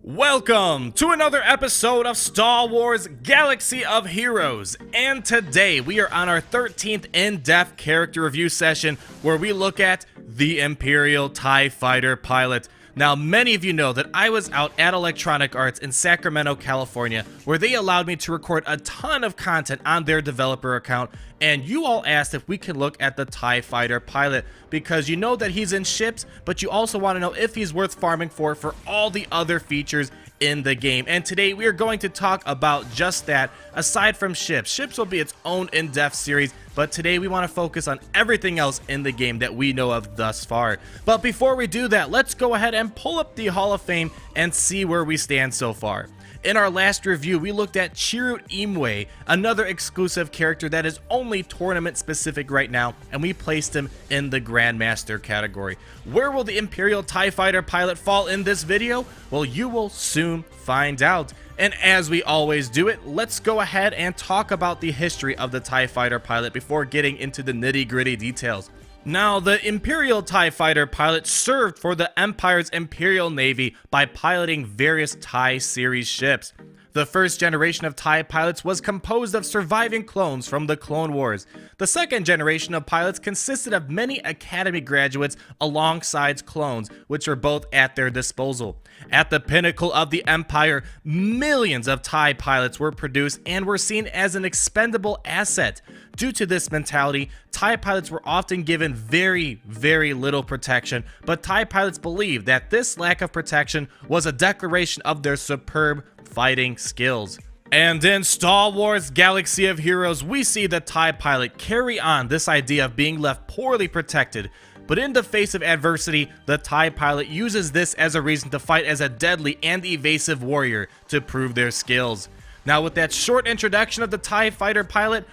Welcome to another episode of Star Wars Galaxy of Heroes, and today we are on our 13th in-depth character review session where we look at the Imperial TIE Fighter pilot. Now, many of you know that I was out at Electronic Arts in Sacramento, California, where they allowed me to record a ton of content on their developer account, and you all asked if we can look at the TIE Fighter pilot, because you know that he's in ships, but you also want to know if he's worth farming for all the other features in the game. And today we are going to talk about just that. Aside from ships, ships will be its own in-depth series, but today we want to focus on everything else in the game that we know of thus far. But before we do that, let's go ahead and pull up the Hall of Fame and see where we stand so far. In our last review, we looked at Chirrut Imwe, another exclusive character that is only tournament specific right now, and we placed him in the Grandmaster category. Where will the Imperial TIE Fighter pilot fall in this video? Well, you will soon find out. And as we always do it, let's go ahead and talk about the history of the TIE Fighter pilot before getting into the nitty-gritty details. Now, the Imperial TIE Fighter pilot served for the Empire's Imperial Navy by piloting various TIE series ships. The first generation of TIE pilots was composed of surviving clones from the Clone Wars. The second generation of pilots consisted of many Academy graduates alongside clones, which were both at their disposal. At the pinnacle of the Empire, millions of TIE pilots were produced and were seen as an expendable asset. Due to this mentality, TIE pilots were often given very little protection, but TIE pilots believed that this lack of protection was a declaration of their superb fighting skills. And in Star Wars Galaxy of Heroes, we see the TIE pilot carry on this idea of being left poorly protected. But in the face of adversity, the TIE pilot uses this as a reason to fight as a deadly and evasive warrior to prove their skills. Now, with that short introduction of the TIE Fighter pilot,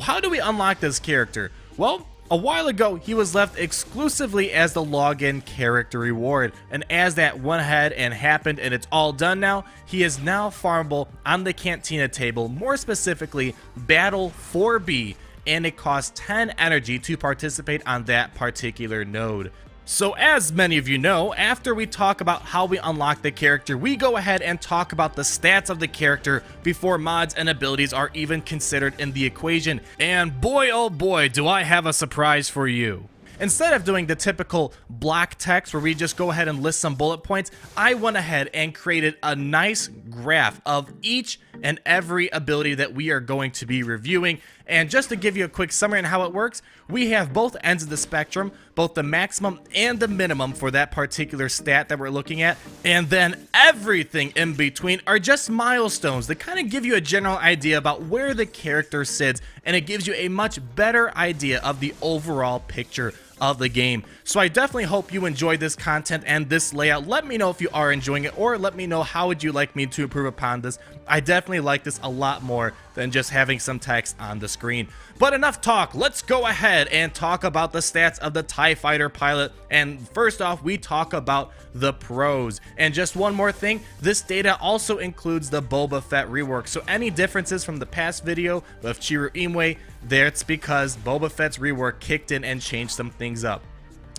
how do we unlock this character? Well, a while ago, he was left exclusively as the login character reward, and as that went ahead and happened and it's all done now, he is now farmable on the Cantina table, more specifically Battle 4B, and it costs 10 energy to participate on that particular node. So as many of you know, after we talk about how we unlock the character, we go ahead and talk about the stats of the character before mods and abilities are even considered in the equation. And boy oh boy, do I have a surprise for you. Instead of doing the typical block text where we just go ahead and list some bullet points, I went ahead and created a nice graph of each and every ability that we are going to be reviewing. And just to give you a quick summary on how it works, we have both ends of the spectrum, both the maximum and the minimum for that particular stat that we're looking at, and then everything in between are just milestones that kind of give you a general idea about where the character sits, and it gives you a much better idea of the overall picture of the game. So I definitely hope you enjoyed this content and this layout. Let me know if you are enjoying it, or let me know how would you like me to improve upon this. I definitely like this a lot more than just having some text on the screen. But enough talk, let's go ahead and talk about the stats of the TIE Fighter pilot. And first off, we talk about the pros. And just one more thing, this data also includes the Boba Fett rework. So any differences from the past video of Chirrut Imwe, that's because Boba Fett's rework kicked in and changed some things up.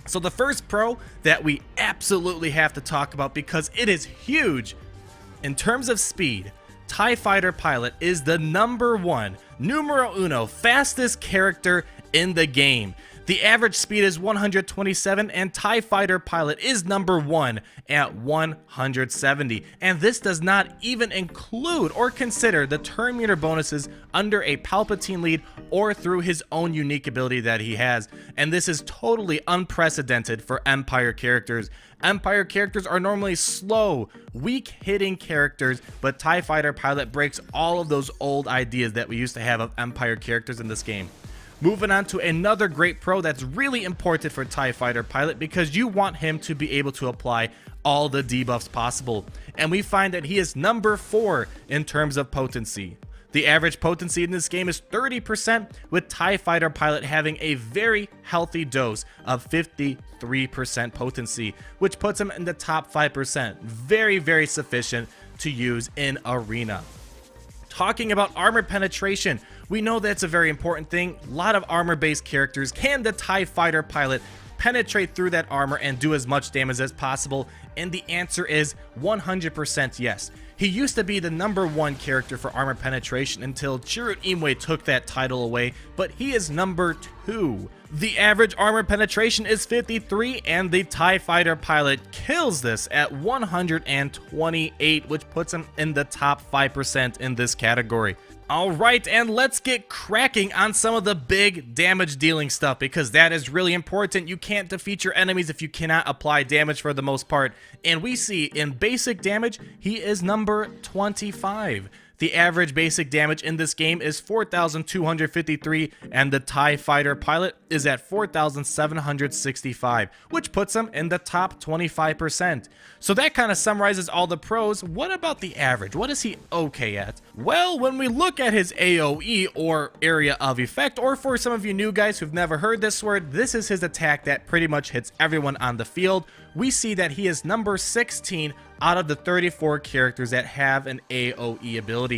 So the first pro that we absolutely have to talk about, because it is huge in terms of speed, TIE Fighter pilot is the #1, numero uno, fastest character in the game. The average speed is 127, and TIE Fighter pilot is #1 at 170. And this does not even include or consider the turn meter bonuses under a Palpatine lead or through his own unique ability that he has. And this is totally unprecedented for Empire characters. Empire characters are normally slow, weak-hitting characters, but TIE Fighter pilot breaks all of those old ideas that we used to have of Empire characters in this game. Moving on to another great pro that's really important for TIE Fighter pilot, because you want him to be able to apply all the debuffs possible. And we find that he is #4 in terms of potency. The average potency in this game is 30%, with TIE Fighter pilot having a very healthy dose of 53% potency, which puts him in the top 5%. Very sufficient to use in Arena. Talking about Armoured Penetration, we know that's a very important thing. A lot of armor-based characters. Can the TIE Fighter pilot penetrate through that armor and do as much damage as possible? And the answer is 100% yes. He used to be the #1 character for Armoured Penetration until Chirrut Imwe took that title away, but he is #2. The average Armoured Penetration is 53, and the TIE Fighter pilot kills this at 128, which puts him in the top 5% in this category. Alright, and let's get cracking on some of the big damage dealing stuff, because that is really important. You can't defeat your enemies if you cannot apply damage for the most part. And we see in basic damage, he is number 25. The average basic damage in this game is 4,253, and the TIE Fighter pilot is at 4,765, which puts him in the top 25%. So that kind of summarizes all the pros. What about the average? What is he okay at? Well, when we look at his AoE, or area of effect, or for some of you new guys who've never heard this word, this is his attack that pretty much hits everyone on the field. We see that he is number 16 out of the 34 characters that have an AoE ability.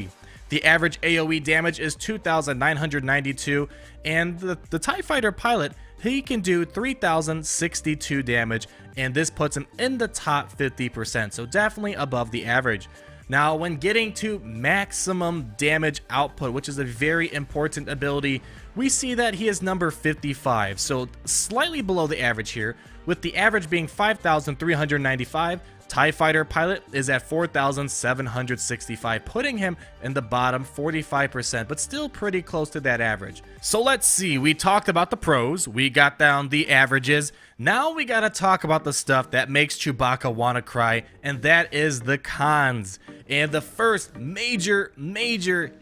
The average AoE damage is 2,992, and the TIE Fighter pilot, he can do 3,062 damage, and this puts him in the top 50%, so definitely above the average. Now, when getting to maximum damage output, which is a very important ability, we see that he is number 55, so slightly below the average here, with the average being 5,395. TIE Fighter pilot is at 4,765, putting him in the bottom 45%, but still pretty close to that average. So let's see, we talked about the pros, we got down the averages, now we gotta talk about the stuff that makes Chewbacca wanna cry, and that is the cons. And the first major,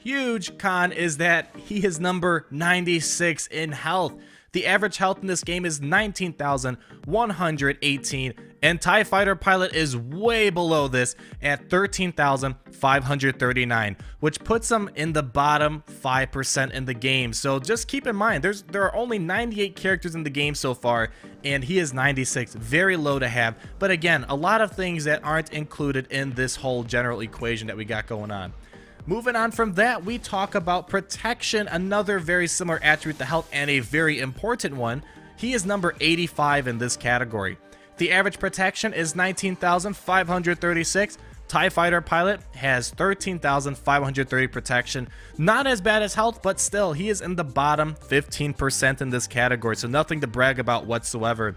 huge con is that he is number 96 in health. The average health in this game is 19,118, and TIE Fighter pilot is way below this at 13,539, which puts him in the bottom 5% in the game. So just keep in mind, there are only 98 characters in the game so far, and he is 96, very low to have. But again, a lot of things that aren't included in this whole general equation that we got going on. Moving on from that, we talk about protection, another very similar attribute to health and a very important one. He is number 85 in this category. The average protection is 19,536. TIE Fighter pilot has 13,530 protection. Not as bad as health, but still, he is in the bottom 15% in this category, so nothing to brag about whatsoever.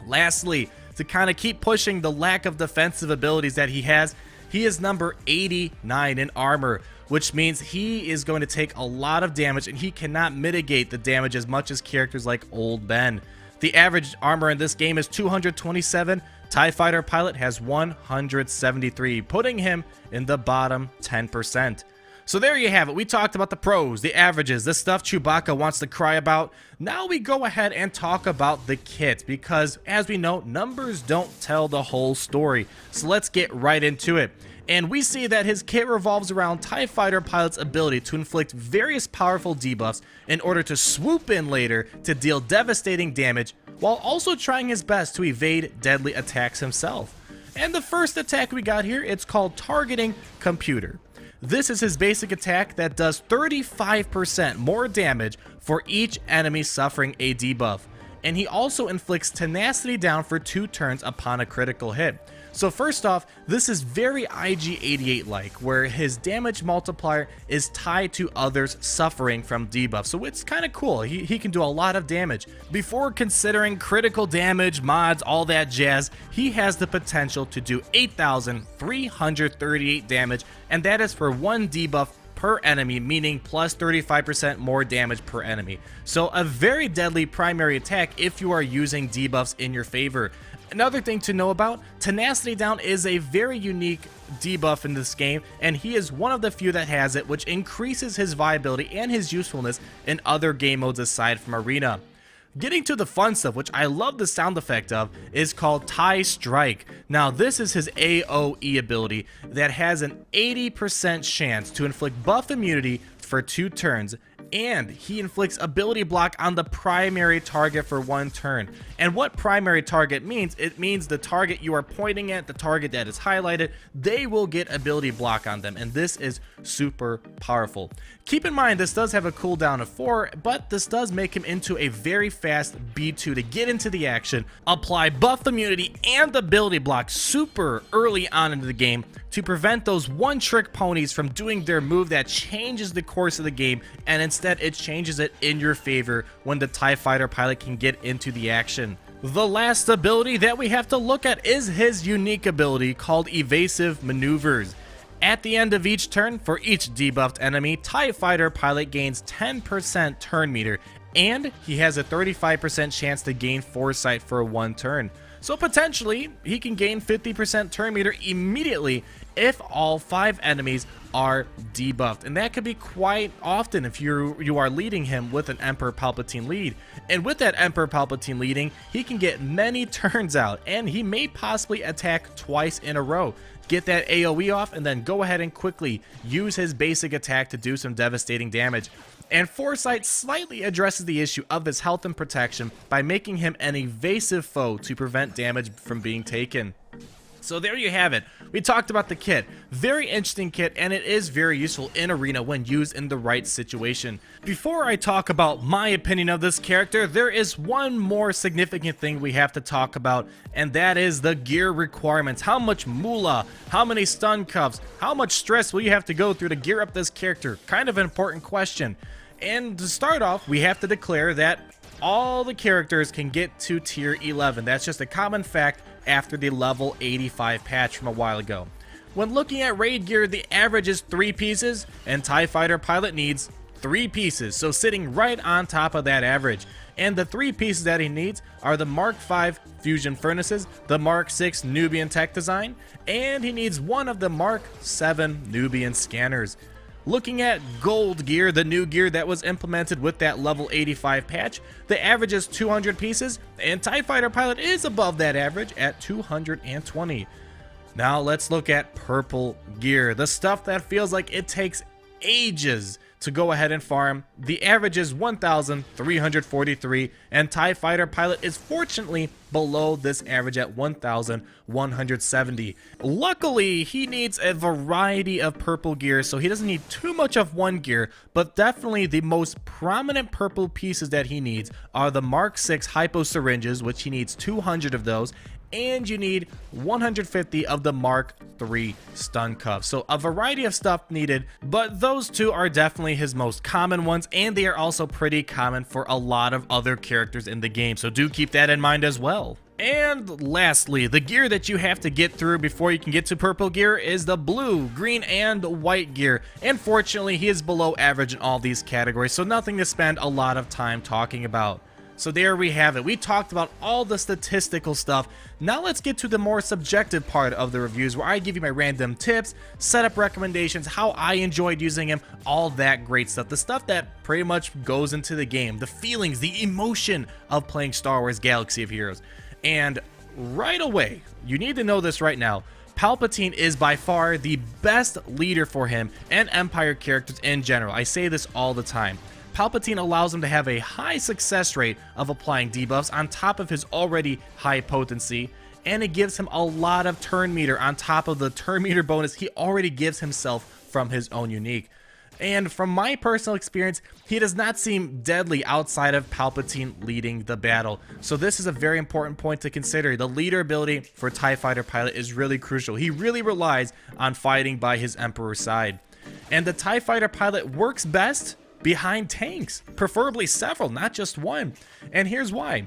Lastly, to kind of keep pushing the lack of defensive abilities that he has, he is number 89 in armor, which means he is going to take a lot of damage, and he cannot mitigate the damage as much as characters like Old Ben. The average armor in this game is 227. TIE Fighter pilot has 173, putting him in the bottom 10%. So there you have it. We talked about the pros, the averages, the stuff Chewbacca wants to cry about. Now we go ahead and talk about the kit, because as we know, numbers don't tell the whole story. So let's get right into it. And we see that his kit revolves around TIE Fighter pilot's ability to inflict various powerful debuffs in order to swoop in later to deal devastating damage, while also trying his best to evade deadly attacks himself. And the first attack we got here, it's called Targeting Computer. This is his basic attack that does 35% more damage for each enemy suffering a debuff. And he also inflicts tenacity down for 2 turns upon a critical hit. So first off, this is very IG-88-like, where his damage multiplier is tied to others suffering from debuffs, so it's kind of cool. He can do a lot of damage. Before considering critical damage, mods, all that jazz, he has the potential to do 8,338 damage, and that is for 1 debuff per enemy, meaning plus 35% more damage per enemy. So a very deadly primary attack if you are using debuffs in your favor. Another thing to know about, Tenacity Down is a very unique debuff in this game, and he is one of the few that has it, which increases his viability and his usefulness in other game modes aside from Arena. Getting to the fun stuff, which I love the sound effect of, is called TIE Strike. Now this is his AoE ability that has an 80% chance to inflict buff immunity for 2 turns, and he inflicts ability block on the primary target for 1 turn. And what primary target means, it means the target you are pointing at, the target that is highlighted, they will get ability block on them, and this is super powerful. Keep in mind this does have a cooldown of 4, but this does make him into a very fast B2 to get into the action, apply buff immunity and ability block super early on into the game to prevent those one-trick ponies from doing their move that changes the course of the game, and instead it changes it in your favor when the TIE Fighter pilot can get into the action. The last ability that we have to look at is his unique ability called Evasive Maneuvers. At the end of each turn, for each debuffed enemy, TIE Fighter pilot gains 10% turn meter, and he has a 35% chance to gain foresight for 1 turn. So potentially, he can gain 50% turn meter immediately if all 5 enemies are debuffed, and that could be quite often if you are leading him with an Emperor Palpatine lead. And with that Emperor Palpatine leading, he can get many turns out, and he may possibly attack twice in a row. Get that AoE off, and then go ahead and quickly use his basic attack to do some devastating damage. And Foresight slightly addresses the issue of his health and protection by making him an evasive foe to prevent damage from being taken. So there you have it. We talked about the kit. Very interesting kit, and it is very useful in Arena when used in the right situation. Before I talk about my opinion of this character, there is one more significant thing we have to talk about, and that is the gear requirements. How much moolah, how many stun cuffs, how much stress will you have to go through to gear up this character? Kind of an important question. And to start off, we have to declare that all the characters can get to tier 11. That's just a common fact after the level 85 patch from a while ago. When looking at raid gear, the average is 3 pieces, and TIE Fighter pilot needs 3 pieces, so sitting right on top of that average. And the 3 pieces that he needs are the Mark V fusion furnaces, the Mark VI Nubian tech design, and he needs one of the Mark VII Nubian scanners. Looking at gold gear, the new gear that was implemented with that level 85 patch, the average is 200 pieces, and TIE Fighter pilot is above that average at 220. Now let's look at purple gear, the stuff that feels like it takes ages to go ahead and farm. The average is 1,343, and TIE Fighter pilot is fortunately below this average at 1,170. Luckily, he needs a variety of purple gear, so he doesn't need too much of one gear, but definitely the most prominent purple pieces that he needs are the Mark VI hypo syringes, which he needs 200 of those, and you need 150 of the Mark III stun cuffs. So a variety of stuff needed, but those 2 are definitely his most common ones, and they are also pretty common for a lot of other characters in the game, so do keep that in mind as well. And lastly, the gear that you have to get through before you can get to purple gear is the blue, green, and white gear. And fortunately, he is below average in all these categories, so nothing to spend a lot of time talking about. So there we have it. We talked about all the statistical stuff. Now let's get to the more subjective part of the reviews, where I give you my random tips, setup recommendations, how I enjoyed using him, all that great stuff. The stuff that pretty much goes into the game, the feelings, the emotion of playing Star Wars Galaxy of Heroes. And right away, you need to know this right now, Palpatine is by far the best leader for him and Empire characters in general. I say this all the time. Palpatine allows him to have a high success rate of applying debuffs on top of his already high potency, and it gives him a lot of turn meter on top of the turn meter bonus he already gives himself from his own unique. And from my personal experience, he does not seem deadly outside of Palpatine leading the battle. So this is a very important point to consider. The leader ability for TIE Fighter pilot is really crucial. He really relies on fighting by his Emperor's side. And the TIE Fighter pilot works best behind tanks, preferably several, not just one. And here's why.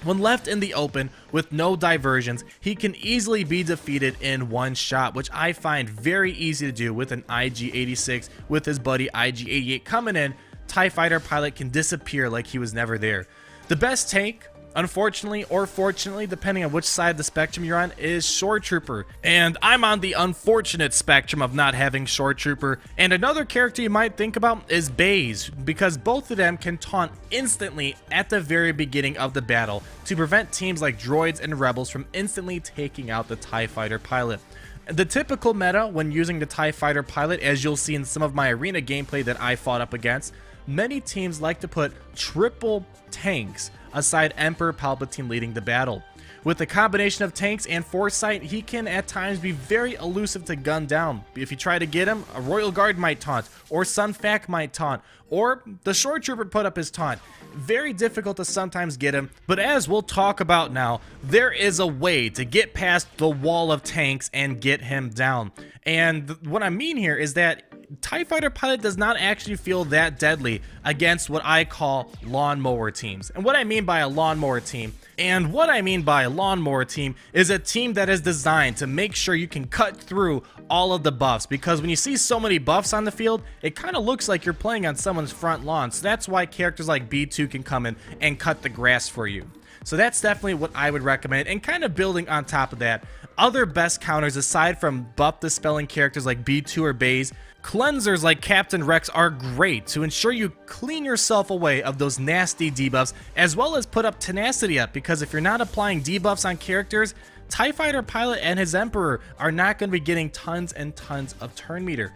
When left in the open with no diversions, he can easily be defeated in one shot, which I find very easy to do with an IG-86 with his buddy IG-88 coming in. TIE Fighter pilot can disappear like he was never there. The best tank, unfortunately or fortunately, depending on which side of the spectrum you're on, is Shore Trooper. And I'm on the unfortunate spectrum of not having Shore Trooper. And another character you might think about is Baze, because both of them can taunt instantly at the very beginning of the battle to prevent teams like droids and rebels from instantly taking out the TIE Fighter pilot. The typical meta when using the TIE Fighter pilot, as you'll see in some of my arena gameplay that I fought up against, many teams like to put triple tanks aside Emperor Palpatine leading the battle. With the combination of tanks and foresight, he can at times be very elusive to gun down. If you try to get him, a Royal Guard might taunt, or Sun Fac might taunt, or the Shore Trooper put up his taunt. Very difficult to sometimes get him, but as we'll talk about now, there is a way to get past the wall of tanks and get him down. And what I mean here is that TIE Fighter Pilot does not actually feel that deadly against what I call lawnmower teams. And what I mean by a lawnmower team is a team that is designed to make sure you can cut through all of the buffs, because when you see so many buffs on the field, it kind of looks like you're playing on someone's front lawn. So that's why characters like B2 can come in and cut the grass for you. So that's definitely what I would recommend. And kind of building on top of that, other best counters aside from buff dispelling characters like B2 or Baze, cleansers like Captain Rex are great to ensure you clean yourself away of those nasty debuffs, as well as put up tenacity up, because if you're not applying debuffs on characters, TIE Fighter Pilot and his Emperor are not going to be getting tons and tons of turn meter.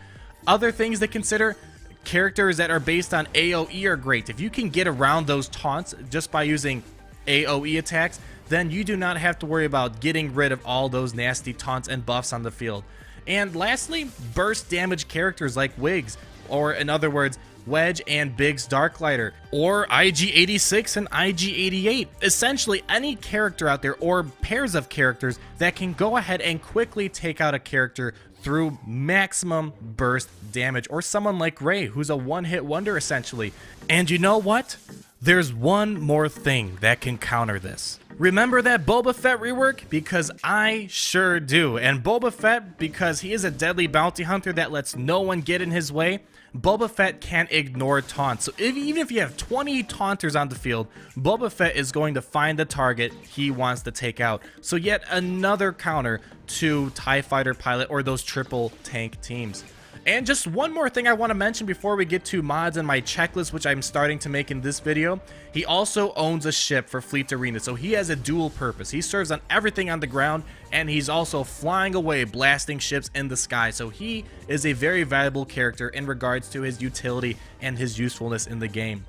Other things to consider, characters that are based on AoE are great. If you can get around those taunts just by using AoE attacks, then you do not have to worry about getting rid of all those nasty taunts and buffs on the field. And lastly, burst damage characters like Wigs, or in other words, Wedge and Biggs Darklighter, or IG-86 and IG-88. Essentially any character out there, or pairs of characters that can go ahead and quickly take out a character through maximum burst damage, or someone like Rey, who's a one-hit wonder essentially. And you know what? There's one more thing that can counter this. Remember that Boba Fett rework? Because I sure do. And Boba Fett, because he is a deadly bounty hunter that lets no one get in his way, Boba Fett can't ignore taunts. So even if you have 20 taunters on the field, Boba Fett is going to find the target he wants to take out. So yet another counter to TIE Fighter Pilot or those triple tank teams. And just one more thing I want to mention before we get to mods and my checklist, which I'm starting to make in this video. He also owns a ship for Fleet Arena, so he has a dual purpose. He serves on everything on the ground, and he's also flying away, blasting ships in the sky. So he is a very valuable character in regards to his utility and his usefulness in the game.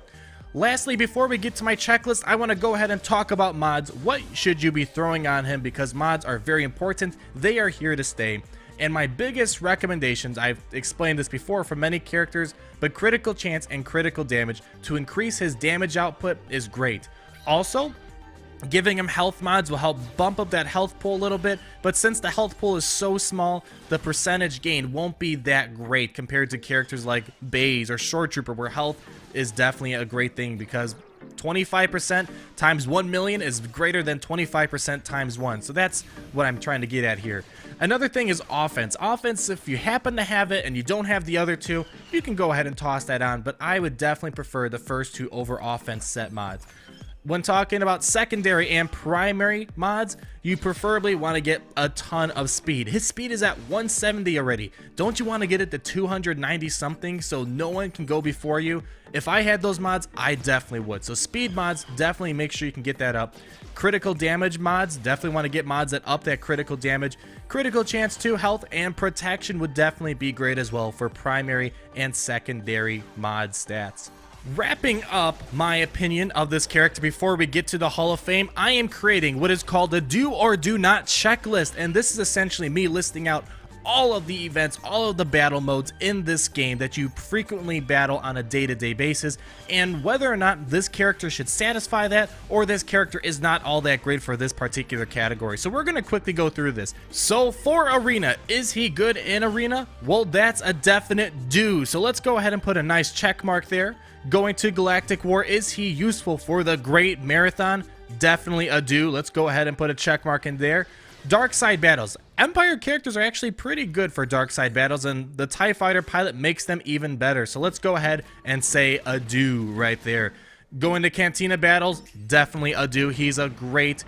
Lastly, before we get to my checklist, I want to go ahead and talk about mods. What should you be throwing on him? Because mods are very important. They are here to stay. And my biggest recommendations, I've explained this before for many characters, but critical chance and critical damage to increase his damage output is great. Also, giving him health mods will help bump up that health pool a little bit, but since the health pool is so small, the percentage gain won't be that great compared to characters like Baze or Shore Trooper, where health is definitely a great thing, because 25% times 1 million is greater than 25% times 1. So that's what I'm trying to get at here. Another thing is offense. Offense, if you happen to have it and you don't have the other two, you can go ahead and toss that on, but I would definitely prefer the first two over offense set mods. When talking about secondary and primary mods, you preferably want to get a ton of speed. His speed is at 170 already. Don't you want to get it to 290 something so no one can go before you? If I had those mods, I definitely would. So speed mods, definitely make sure you can get that up. Critical damage mods, definitely want to get mods that up that critical damage. Critical chance to health and protection would definitely be great as well for primary and secondary mod stats. Wrapping up my opinion of this character before we get to the Hall of Fame, I am creating what is called the do or do not checklist, and this is essentially me listing out all of the events, all of the battle modes in this game that you frequently battle on a day-to-day basis, and whether or not this character should satisfy that, or this character is not all that great for this particular category. So we're going to quickly go through this. So for Arena, is he good in Arena? Well, that's a definite do. So let's go ahead and put a nice check mark there. Going to Galactic War, is he useful for the Great Marathon? Definitely a do. Let's go ahead and put a check mark in there. Dark side battles. Empire characters are actually pretty good for dark side battles, and the TIE Fighter Pilot makes them even better. So let's go ahead and say a do right there. Going to Cantina battles, definitely a do. He's a great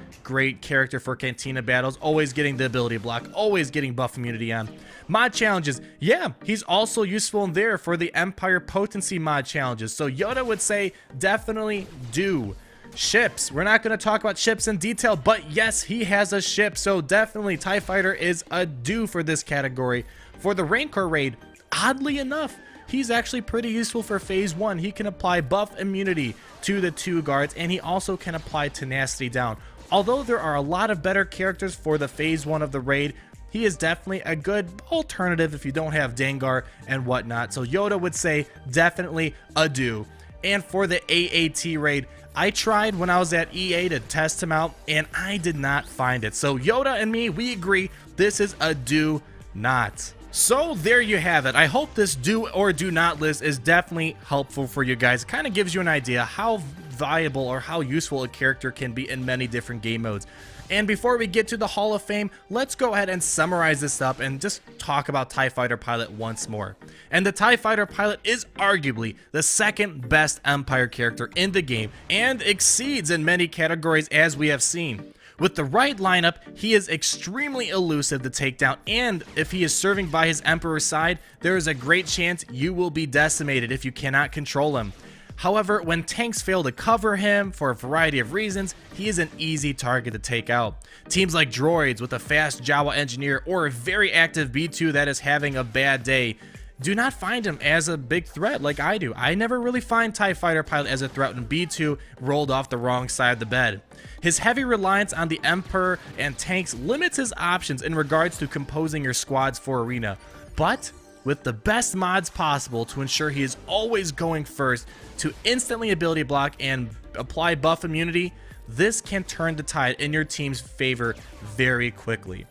character for Cantina battles. Always getting the ability block, always getting buff immunity on. Mod challenges, yeah, he's also useful in there for the Empire Potency mod challenges. So Yoda would say definitely do. Ships, we're not going to talk about ships in detail, but yes, he has a ship, so definitely TIE Fighter is a do for this category. For the Rancor Raid, oddly enough, he's actually pretty useful for phase 1. He can apply buff immunity to the 2 guards, and he also can apply tenacity down. Although there are a lot of better characters for the phase 1 of the raid, he is definitely a good alternative if you don't have Dengar and whatnot. So Yoda would say definitely a do. And for the AAT raid, I tried when I was at EA to test him out, and I did not find it. So Yoda and me, we agree this is a do not. So there you have it. I hope this do or do not list is definitely helpful for you guys. It kind of gives you an idea how valuable or how useful a character can be in many different game modes. And before we get to the Hall of Fame, let's go ahead and summarize this up and just talk about TIE Fighter Pilot once more. And the TIE Fighter Pilot is arguably the second best Empire character in the game and exceeds in many categories, as we have seen. With the right lineup, he is extremely elusive to take down, and if he is serving by his Emperor's side, there is a great chance you will be decimated if you cannot control him. However, when tanks fail to cover him for a variety of reasons, he is an easy target to take out. Teams like droids with a fast Jawa engineer or a very active B2 that is having a bad day do not find him as a big threat like I do. I never really find TIE Fighter Pilot as a threat when B2 rolled off the wrong side of the bed. His heavy reliance on the Emperor and tanks limits his options in regards to composing your squads for arena, but with the best mods possible to ensure he is always going first to instantly ability block and apply buff immunity, this can turn the tide in your team's favor very quickly.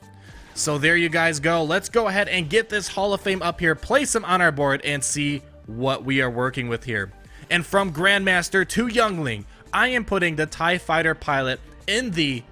So there you guys go. Let's go ahead and get this Hall of Fame up here, place him on our board, and see what we are working with here. And from Grandmaster to Youngling, I am putting the TIE Fighter Pilot in the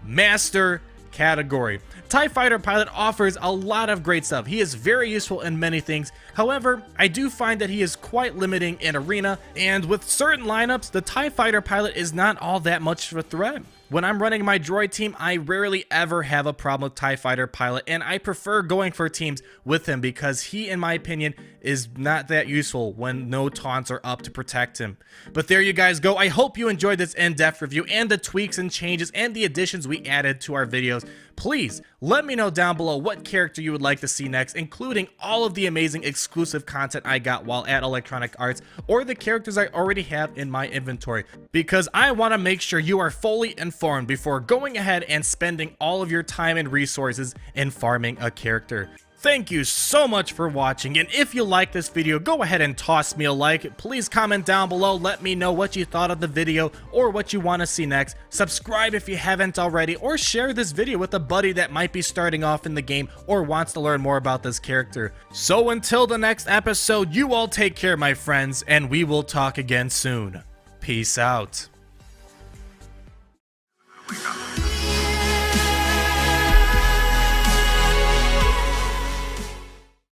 Master category. TIE Fighter Pilot offers a lot of great stuff. He is very useful in many things. However, I do find that he is quite limiting in arena, and with certain lineups, the TIE Fighter Pilot is not all that much of a threat. When I'm running my droid team, I rarely ever have a problem with TIE Fighter Pilot, and I prefer going for teams with him because he, in my opinion, is not that useful when no taunts are up to protect him. But there you guys go. I hope you enjoyed this in-depth review and the tweaks and changes and the additions we added to our videos. Please let me know down below what character you would like to see next, including all of the amazing exclusive content I got while at Electronic Arts, or the characters I already have in my inventory, because I want to make sure you are fully informed before going ahead and spending all of your time and resources in farming a character. Thank you so much for watching, and if you like this video, go ahead and toss me a like. Please comment down below, let me know what you thought of the video or what you want to see next. Subscribe if you haven't already, or share this video with a buddy that might be starting off in the game or wants to learn more about this character. So until the next episode, you all take care, my friends, and we will talk again soon. Peace out.